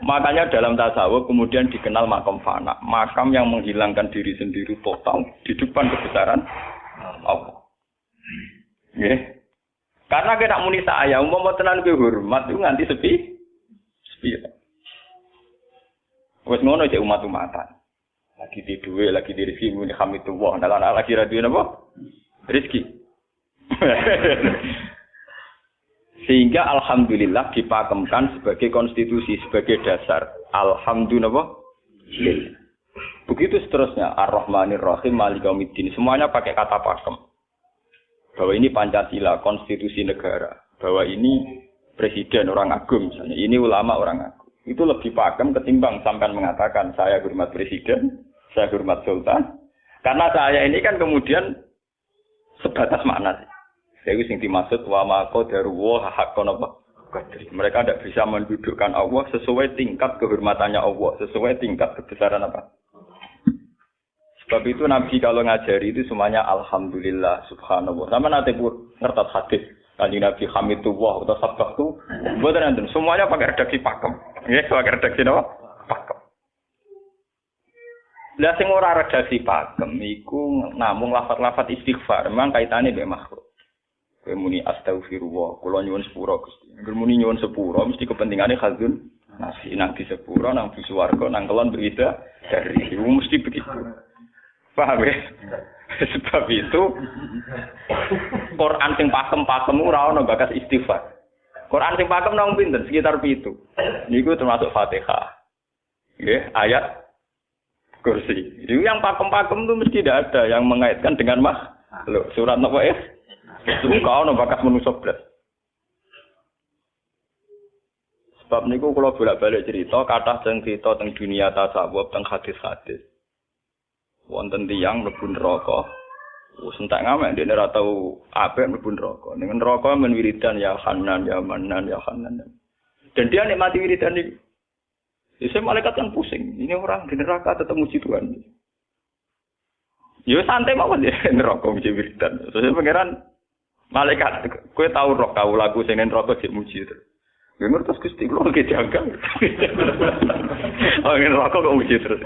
Makanya dalam tasawuf kemudian dikenal makam fana, makam yang menghilangkan diri sendiri total di depan kebesaran Allah. Nggih. Karena kita muni saya, umpama tenan ke hormat itu nganti sepi. Wes ngono cek umat-umatan. Lagi di duwe, lagi di rezeki muni hamidullah, dalan lagi ra duwe napa? Rezeki. Sehingga alhamdulillah dipakemkan sebagai konstitusi, sebagai dasar. Alhamdulillah. Begitu seterusnya. Ar-Rahmanir Rahim, Maliki Yaumiddin. Semuanya pakai kata pakem. Bahwa ini Pancasila, konstitusi negara. Bahwa ini presiden orang agung misalnya. Ini ulama orang agung. Itu lebih pakem ketimbang sampai mengatakan saya hormat presiden, saya hormat sultan. Karena saya ini kan kemudian sebatas makna sih. Jadi yang dimaksud wa ma qadaru wa haqqan apa? Mereka tidak bisa mendudukkan Allah sesuai tingkat kehormatannya Allah, sesuai tingkat kebesaran apa? Sebab itu Nabi kalau ngajari itu semuanya alhamdulillah subhanallah. Sama nanti pun ngertas hadis kanjeng Nabi hamidullah atau sabbahtu, mboten enten semuanya pakai redaksi pakem. Nggih, pakai redaksi napa? Pakem. Lah sing ora redaksi pakem iku namung lafaz-lafaz istighfar, memang kaitane mbek makhluk. Kowe muni astagfirullah, kula nyuwun sepura Gusti. Angger muni nyuwun sepura mesti kepentingane khazun nasi nang di sepura nang di swarga nang kelon berita dari iku mesti begitu. Paham ya? Sebab itu Quran sing pakem-pakem ora ana bakas istighfar. Quran sing pakem nang pinten? Sekitar 7. Niku termasuk Fatihah. Nggih, ayat kursi. Itu yang pakem-pakem itu mesti tidak ada yang mengaitkan dengan makhluk. Surat napa ya? Suka ana bakas manusa blas. Sebab niku kula bolak-balik cerita kathah teng cerita teng dunia tasawuf teng hadis-hadis. Wonten tiyang mlebu neraka. Wis entek ngamek ndekne ora tau apik mlebu neraka. Ning neraka men wiridan ya Hanan ya Manan ya Hanan. Dan dia nikmati wiridan iki. Iso malaikat kan pusing. Ini orang di neraka tetap muji Tuhan. Ya santai mawon ya neraka muji wiridan. Terus pangeran malaikat kowe tau roh kawulaku sing neraka sik muji terus. Ya ngertos Gusti kula ge jaga. Oh neraka kok muji terus.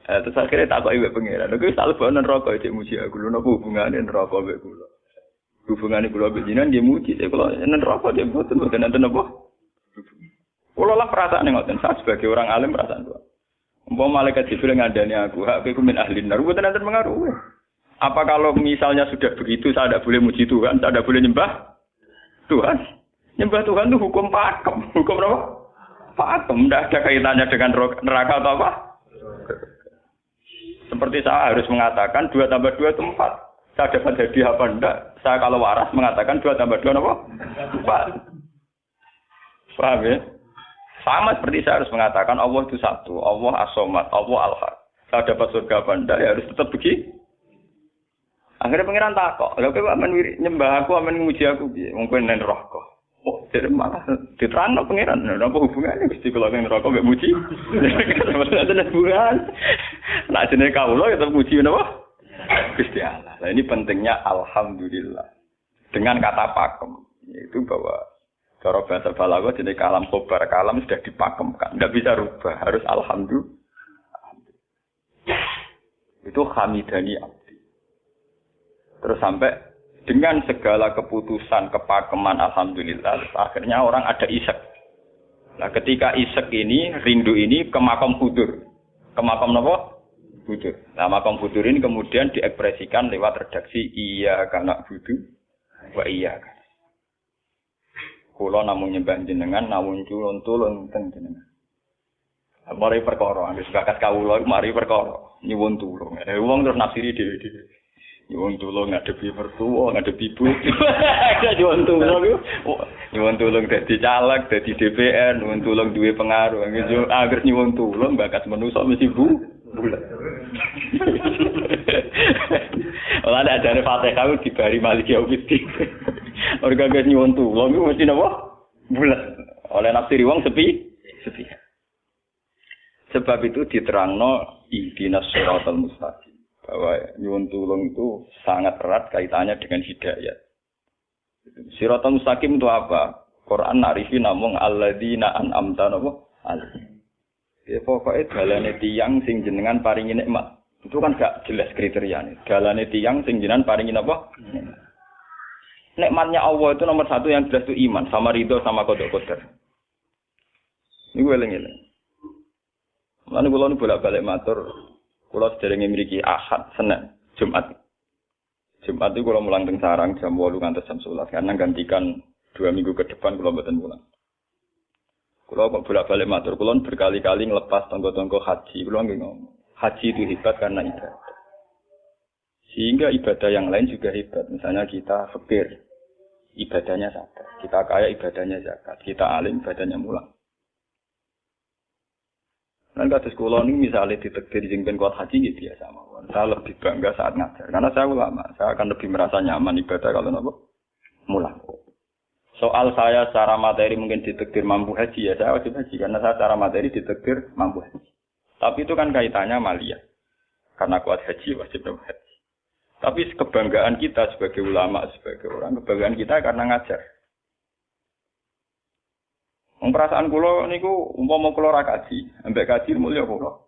Terus akhirnya tak kok iwek pengiran. Lha kuwi salebon neraka cek muji aku. Lho napa hubungane neraka mek kula? Hubungane kula mek jinan nggih muji cek kula neraka cek mboten enten apa? Kula lah perasaan ngoten. Saya sebagai orang alim perasaan tuh. Umpama malaikat Jibril ngandani aku, hak kowe min ahli nar, mboten enten pengaruh. Apa kalau misalnya sudah begitu saya tidak boleh muji Tuhan, saya tidak boleh nyembah Tuhan? Nyembah Tuhan itu hukum pakem. Hukum apa? Pakem. Tidak ada kaitannya dengan neraka atau apa? Seperti saya harus mengatakan 2 tambah 2 itu 4. Saya dapat hadiah apa enggak? Saya kalau waras mengatakan 2 tambah 2 apa? 4. Paham ya? Sama seperti saya harus mengatakan Allah itu satu. Allah as-somad, Allah al-had. Saya dapat surga apa enggak? Ya harus tetap begitu. Akhirnya pengiran takok. Lha kowe amen nyembah aku, amen nguji aku piye? Wong kowe nen roh kok. Oh, jadi malah diterangno pengiran. Napa hubungannya Gusti kula ning neraka mek muji? Ada hubungan. Nek jenenge kawula ya tetep muji napa? Gusti Allah. Nah, ini pentingnya alhamdulillah. Dengan kata pakem, yaitu bahwa cara bahasa balaghah jenenge kalam khobar, kalam sudah dipakemkan. Enggak bisa rubah, harus alhamdulillah. Itu hamidani abdi. Terus sampai dengan segala keputusan kepakeman alhamdulillah, akhirnya orang ada isek. Nah, ketika isek ini, rindu ini ke makam hudur. Ke makam apa? Hudur. Nah, makam hudur ini kemudian diekspresikan lewat redaksi iya kana budu wa iya. Kula namung nyembah jenengan, namung culun-tulun teng jenengan. Mari perkara, wis bakat kawula mari perkara, nyuwun tulung. Wong terus nafsiri dhewe-dhewe. Nyuwun tulung ngadepi mertua, ngadepi bojo. Nyuwun tulung iku nyuwun tulung dadi caleg, dadi DPR, nyuwun tulung duwe pengaruh. Angger nyuwun tulung bakat manusa mesti bulat. Ora ada jare Fatihah dibari Maliki Yaumiddin. Orga guys nyuwun tulung iku mesti napa? Bulat. Oleh nafsiri wong sepi. Sebab itu diterangno ihdinas shiratal mustaqim. Bahwa nyuwun tulung itu sangat erat kaitannya dengan hidayah. Shiratal mustaqim itu apa? Quran narifi namung alladzina an'amta napa alaihim. Ya pokoke dalane tiyang sing jenengan paringi nikmat. Itu kan gak jelas kriteriane. Dalane tiyang sing jenengan paringi napa? Nikmatnya Allah itu nomor satu yang jelas itu iman sama ridho sama qada qadar. Niku eling-eling. Lan kula nu bolak-balik matur, kula sederenge mriki Ahad, Senin, Jumat. Jumat itu kula mulang teng sarang jam 8 ngantos jam 11 karena gantikan 2 minggu ke depan kula mboten mulang. Kula kok bolak-balik matur, kula berkali-kali ngelepas tonggo-tonggo haji. Kula nggih ngomong, haji itu hebat karena ibadah. Sehingga ibadah yang lain juga hebat. Misalnya kita fakir, ibadahnya zakat. Kita kaya, ibadahnya zakat. Kita alim, ibadahnya mulang. Dan kados kula ini misalnya ditakdir jengken kuat haji gitu biasa mawon. Saya lebih bangga saat ngajar karena saya ulama. Saya akan lebih merasa nyaman ibadah kalau napa mulang. Soal saya secara materi mungkin ditakdir mampu haji ya saya wajib haji karena saya secara materi ditakdir mampu haji. Tapi itu kan kaitannya maliyah. Karena kuat haji wajib haji. Tapi kebanggaan kita sebagai ulama, sebagai orang, kebanggaan kita karena ngajar. Perasaan kula niku umpama kula ra kaji, ambek kaji mulya kula.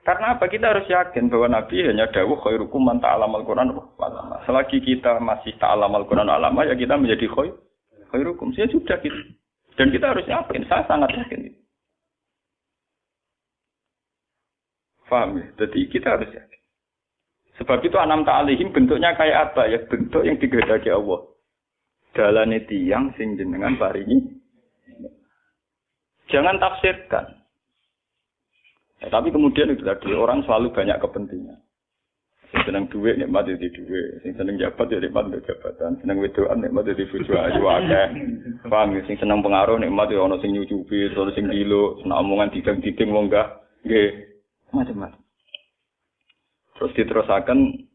Karena apa? Kita harus yakin bahwa Nabi hanya dawuh khairukum man ta'allamal Qur'an wa 'allama. Selagi kita masih ta'allamal Qur'an wa 'allama ya kita menjadi khairukum. Ya sudah gitu. Dan kita harus yakin, saya sangat yakin itu. Paham ya? Jadi kita harus yakin. Sebab itu anam ta'alihim bentuknya kayak apa? Ya bentuk yang digedaki Allah. Dalane tiyang sing jenengan paringi. Jangan tafsirkan. Ya, tapi kemudian itu tadi orang selalu banyak kepentingan. Sing seneng duit nikmat di duit, sing seneng jabat ya nikmat di jabatan, seneng wedoan nikmat di bojo ayu akeh. Paham ya? Sing seneng pengaruh nikmat ya ana sing nyucupi, ana sing gilo, seneng omongan dideng-dideng wong enggak nggih macam-macam. Terus diterusaken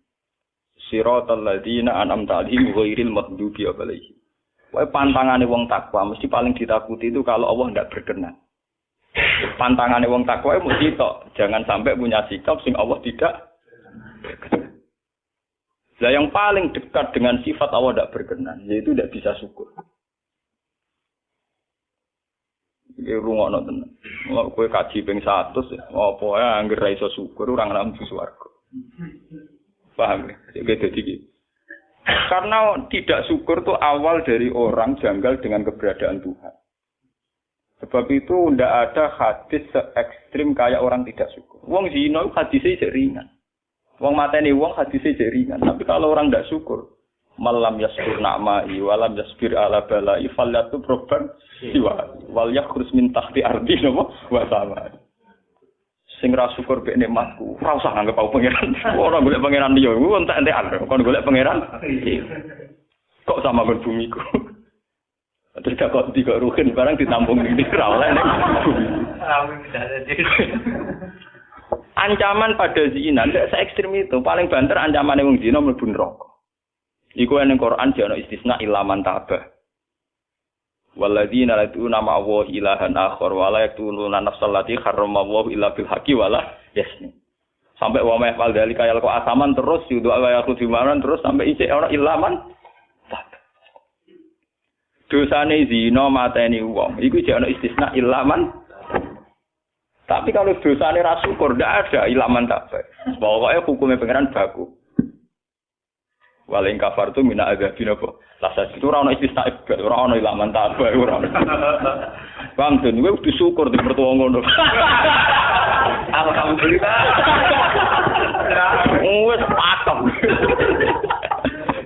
siratal ladzina an'amta 'alaihim ghairil maghdubi 'alaihim. Wae pantangane wong takwa mesti paling ditakuti itu kalau Allah ndak berkenan. Pantangane wong takwa mesti tok, jangan sampai punya sikap sing Allah tidak. Lah yang paling dekat dengan sifat Allah ndak berkenan, yaitu ndak bisa syukur. Iki rungokno tenan. Kalau kowe kaji ping 100 ya, apa ya anggere ra iso syukur ora nang swarga. Paham ya? Jadi gitu. Karena tidak syukur itu awal dari orang janggal dengan keberadaan Tuhan. Sebab itu tidak ada hadis se-ekstrim kayak orang tidak syukur. Wong zina hadisnya ringan. Wong mateni wong hadisnya ringan. Tapi kalau orang tidak syukur, malam yaskur na'ma'i walam yasbir ala bala'i falyatu proban siwa wal yakhrus min tahti ardi wa sama. Sing ra syukur mek nikmatku, ora usah nganggep aku pangeran. Ora golek pangeran liya, ku entek-entekan. Kon golek pangeran. Kok sama kon bumiku. Terus kok tiga ruhin barang ditampung di ra oleh nek bumi. Ancaman pada zina ndak se-ekstrem itu. Paling banter ancamane wong zina mlebu neraka. Iku ning Quran jane istisna ilaman tabah. Walladzina lad'una ma'allahi ilahan akhar wa la yaqtuluna nafsal lati harramallahu illa bil haqqi wa la yasni. Sampai wa ma yafal dalika yalqa asaman terus yudu wa yakhudhu maran terus sampai isih ora ilaman. Dosane zina mateni wong iku jek ana istisna ilaman. Tapi kalau dosane ra syukur ndak ada ilaman tak. Pokoke hukume pangeran baku. Waling kafartu mina adzabina apa? Lasa itu ora ono istisna ibad, ora ono ilaman tabah ora ono. Bang den kowe kudu syukur di mertua ngono. Alhamdulillah. Wes patok.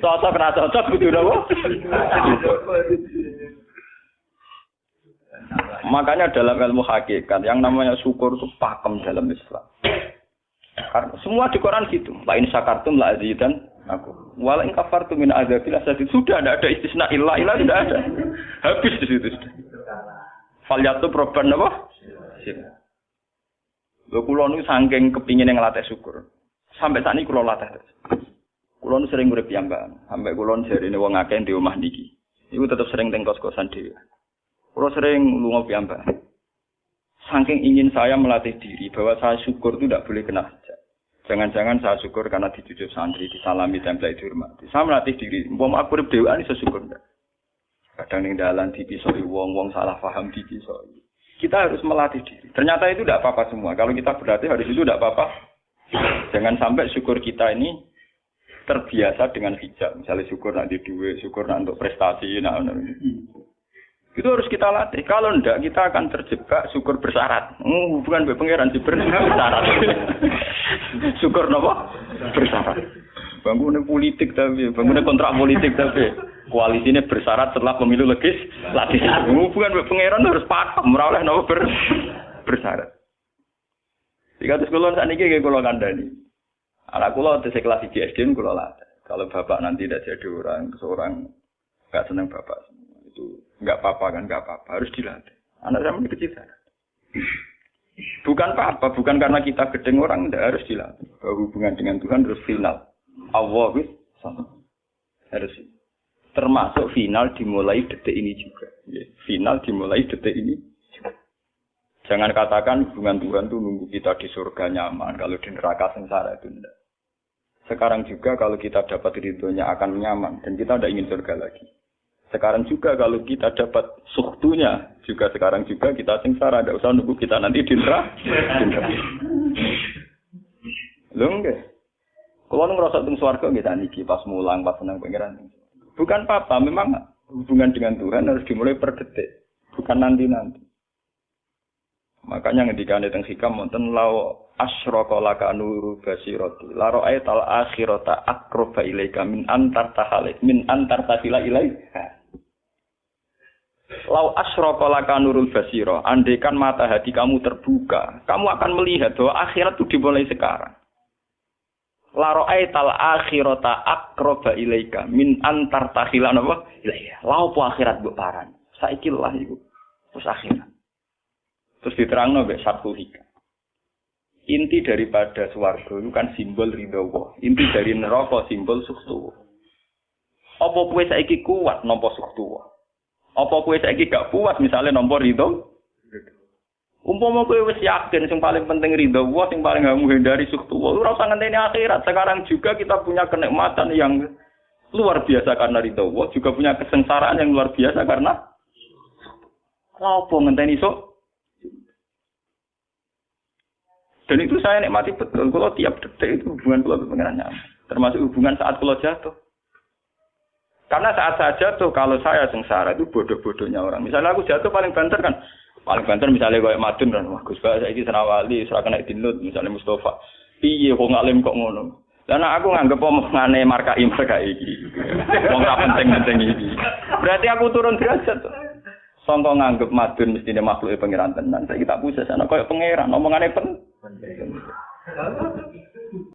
Cocok ra cocok kudu napa? Makanya dalam ilmu hakikat yang namanya syukur itu pakem dalam Islam. Karena semua di Quran gitu. La in syakartum la azidan aku. Wala in kafartum min adzabil asad. Sudah tidak ada istisna illa tidak ada. Habis di situ sudah. Falyatu proban apa? Lho kula niku saking kepingin nglatih syukur. Sampai saat ini kula latih. Kula nu sering urip piyambakan. Sampai kula jarine wong akeh di omah niki. Iku tetep sering teng kos-kosan dhewe. Kula sering lunga piyambakan. Saking ingin saya melatih diri bahwa saya syukur itu tidak boleh kena hujat. Jangan-jangan saya syukur karena dicucuk santri, disalami, tempel dihormati. Saya melatih diri, umpama aku urip dhewean iso syukur ndak. Kadang ning dalan dipisoi wong salah paham dipisoi. Kita harus melatih diri. Ternyata itu tidak apa-apa semua. Kalau kita berlatih hari itu tidak apa-apa. Jangan sampai syukur kita ini terbiasa dengan hijab. Misalnya syukur nanti duit, syukur nanti untuk prestasi. Itu harus kita latih. Kalau tidak, kita akan terjebak syukur bersyarat. Bukan pangeran sih bersyarat. Syukur apa? Bersyarat. Bangunnya politik tapi, bangunnya kontrak politik tapi, koalisinya bersyarat setelah pemilu legislatif. Bukan pangeran harus pakem, meraulah nopo bersyarat. Jika terus kulon saat ini kayak kulon kandani, anak kulon terus kelas SD kulon lah. Kalau bapak nanti tidak jadi seorang nggak senang bapak, itu nggak apa-apa kan, nggak apa-apa, harus dilatih. Anak saya masih kecil sana. Bukan apa-apa, bukan karena kita gedeng orang, tidak harus dilatih. Hubungan dengan Tuhan harus final. Allah sama. Harus termasuk final dimulai detik ini juga. Final dimulai detik ini juga. Jangan katakan hubungan Tuhan itu nunggu kita di surga nyaman, kalau di neraka sengsara itu tidak. Sekarang juga kalau kita dapat ridhonya akan nyaman dan kita tidak ingin surga lagi. Sekarang juga kalau kita dapat suhtunya juga sekarang juga kita sengsara, tidak usah nunggu kita nanti di neraka. Lho enggak. Kalau ngerasa teng swarga nggih niki pas mulang pas senang pangeran. Bukan apa-apa, memang hubungan dengan Tuhan harus dimulai per detik, bukan nanti-nanti. Makanya ngendikane teng hikam wonten law asyraqa laka nuru basirati la ra'aital akhirata aqraba ilaika min antar tahila ilaika. Law asyraqa laka nurul basira, andaikan mata hati kamu terbuka, kamu akan melihat bahwa akhirat itu dimulai sekarang. La ra'aital akhirata aqraba ilaika min antar tahilan apa? Ilaika. La opo akhirat mbok paran. Saiki lah iku. Terus akhirat. Terus diterangno mbek satu hikam. Inti daripada swarga itu kan simbol ridho Allah. Inti dari neraka simbol suktu. Apa kowe saiki kuat nampa suktu? Apa kowe saiki gak kuat misalnya nampa ridho? Umpama kowe wis yakin sing paling penting ridho Allah, sing paling kamu hindari suktu Allah, ora usah ngenteni akhirat. Sekarang juga kita punya kenikmatan yang luar biasa karena ridho Allah, juga punya kesengsaraan yang luar biasa karena apa ngenteni sok. Dan itu saya nikmati betul. Kalau tiap detik itu hubungan kula dengan pengiran, termasuk hubungan saat kula jatuh. Karena saat saya jatuh, kalau saya sengsara itu bodoh-bodohnya orang. Misalnya aku jatuh paling banter kan. Paling banter misalnya kayak Madun kan, wah Gus Ba saiki senawali, ora kena dinut misalnya Mustafa. Piye kok ngalim kok ngono. Lah nek aku nganggep omongane markai iki. Wong ora penting-penting iki. Berarti aku turun derajat. Sangka nganggep Madun mestine makhluke pangeran tenan. Saiki tak pusat ana koyo pangeran omongane